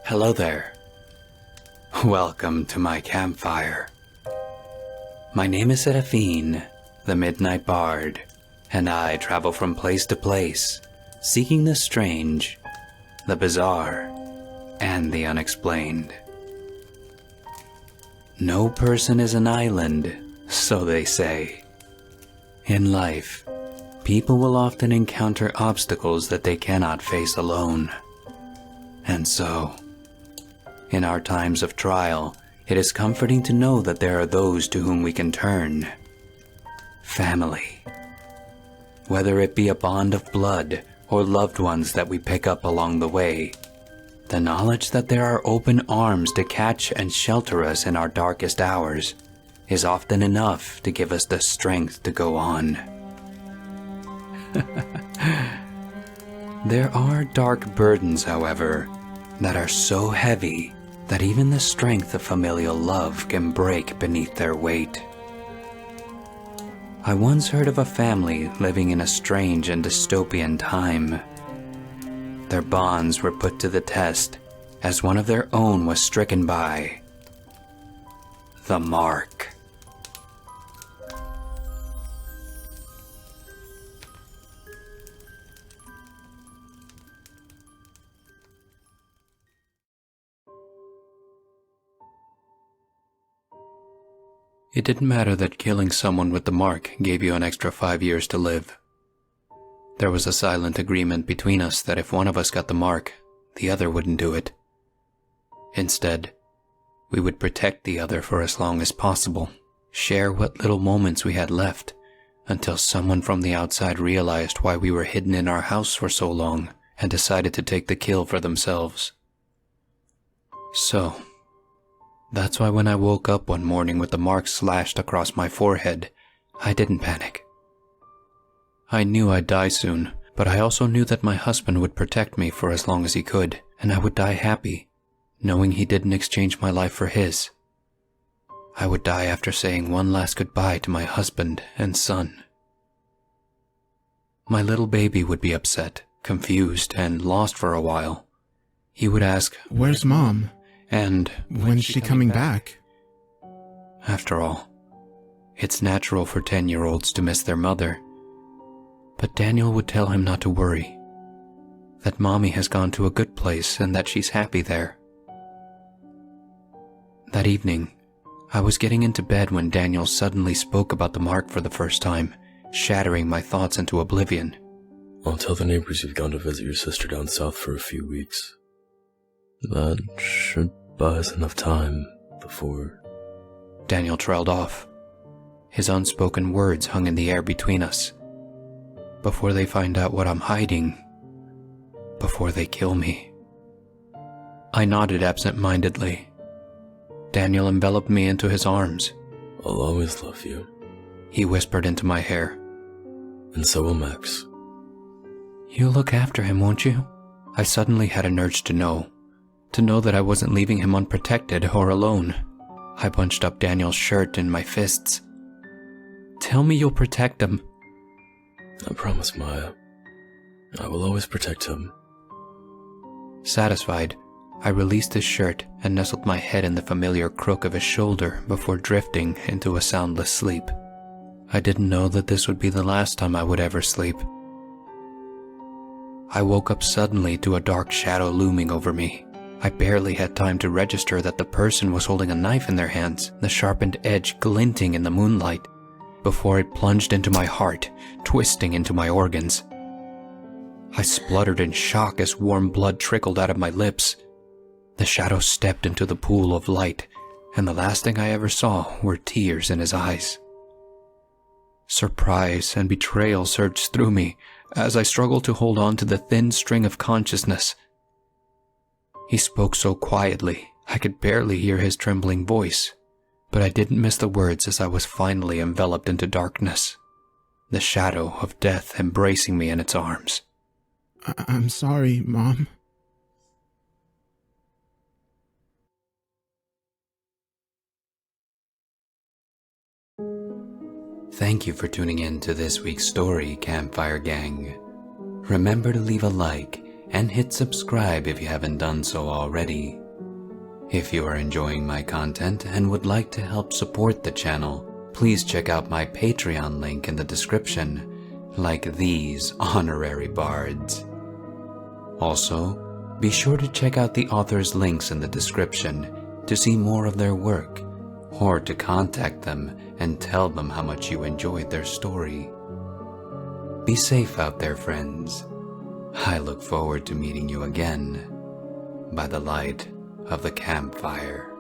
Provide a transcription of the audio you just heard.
Hello there. Welcome to my campfire. My name is Seraphine, the Midnight Bard, and I travel from place to place, seeking the strange, the bizarre, and the unexplained. No person is an island, so they say. In life, people will often encounter obstacles that they cannot face alone. And so, in our times of trial, it is comforting to know that there are those to whom we can turn. Family. Whether it be a bond of blood or loved ones that we pick up along the way, the knowledge that there are open arms to catch and shelter us in our darkest hours is often enough to give us the strength to go on. There are dark burdens, however, that are so heavy that even the strength of familial love can break beneath their weight. I once heard of a family living in a strange and dystopian time. Their bonds were put to the test as one of their own was stricken by the Mark. It didn't matter that killing someone with the Mark gave you an extra 5 years to live. There was a silent agreement between us that if one of us got the Mark, the other wouldn't do it. Instead, we would protect the other for as long as possible, share what little moments we had left, until someone from the outside realized why we were hidden in our house for so long and decided to take the kill for themselves. So, that's why when I woke up one morning with the Mark slashed across my forehead, I didn't panic. I knew I'd die soon, but I also knew that my husband would protect me for as long as he could, and I would die happy, knowing he didn't exchange my life for his. I would die after saying one last goodbye to my husband and son. My little baby would be upset, confused, and lost for a while. He would ask, "Where's Mom? And When's she coming back?" After all, it's natural for 10-year-olds to miss their mother. But Daniel would tell him not to worry, that Mommy has gone to a good place and that she's happy there. That evening, I was getting into bed when Daniel suddenly spoke about the Mark for the first time, shattering my thoughts into oblivion. "I'll tell the neighbors you've gone to visit your sister down south for a few weeks. That should buy us enough time before..." Daniel trailed off. His unspoken words hung in the air between us. Before they find out what I'm hiding. Before they kill me. I nodded absent-mindedly. Daniel enveloped me into his arms. "I'll always love you," he whispered into my hair. "And so will Max." "You'll look after him, won't you?" I suddenly had an urge to know that I wasn't leaving him unprotected or alone. I bunched up Daniel's shirt in my fists. "Tell me you'll protect him." "I promise, Maya. I will always protect him." Satisfied, I released his shirt and nestled my head in the familiar crook of his shoulder before drifting into a soundless sleep. I didn't know that this would be the last time I would ever sleep. I woke up suddenly to a dark shadow looming over me. I barely had time to register that the person was holding a knife in their hands, the sharpened edge glinting in the moonlight, before it plunged into my heart, twisting into my organs. I spluttered in shock as warm blood trickled out of my lips. The shadow stepped into the pool of light, and the last thing I ever saw were tears in his eyes. Surprise and betrayal surged through me as I struggled to hold on to the thin string of consciousness. He spoke so quietly, I could barely hear his trembling voice, but I didn't miss the words as I was finally enveloped into darkness, the shadow of death embracing me in its arms. I'm sorry, Mom." Thank you for tuning in to this week's story, Campfire Gang. Remember to leave a like and hit subscribe if you haven't done so already. If you are enjoying my content and would like to help support the channel, please check out my Patreon link in the description, like these honorary bards. Also, be sure to check out the author's links in the description to see more of their work, or to contact them and tell them how much you enjoyed their story. Be safe out there, friends. I look forward to meeting you again by the light of the campfire.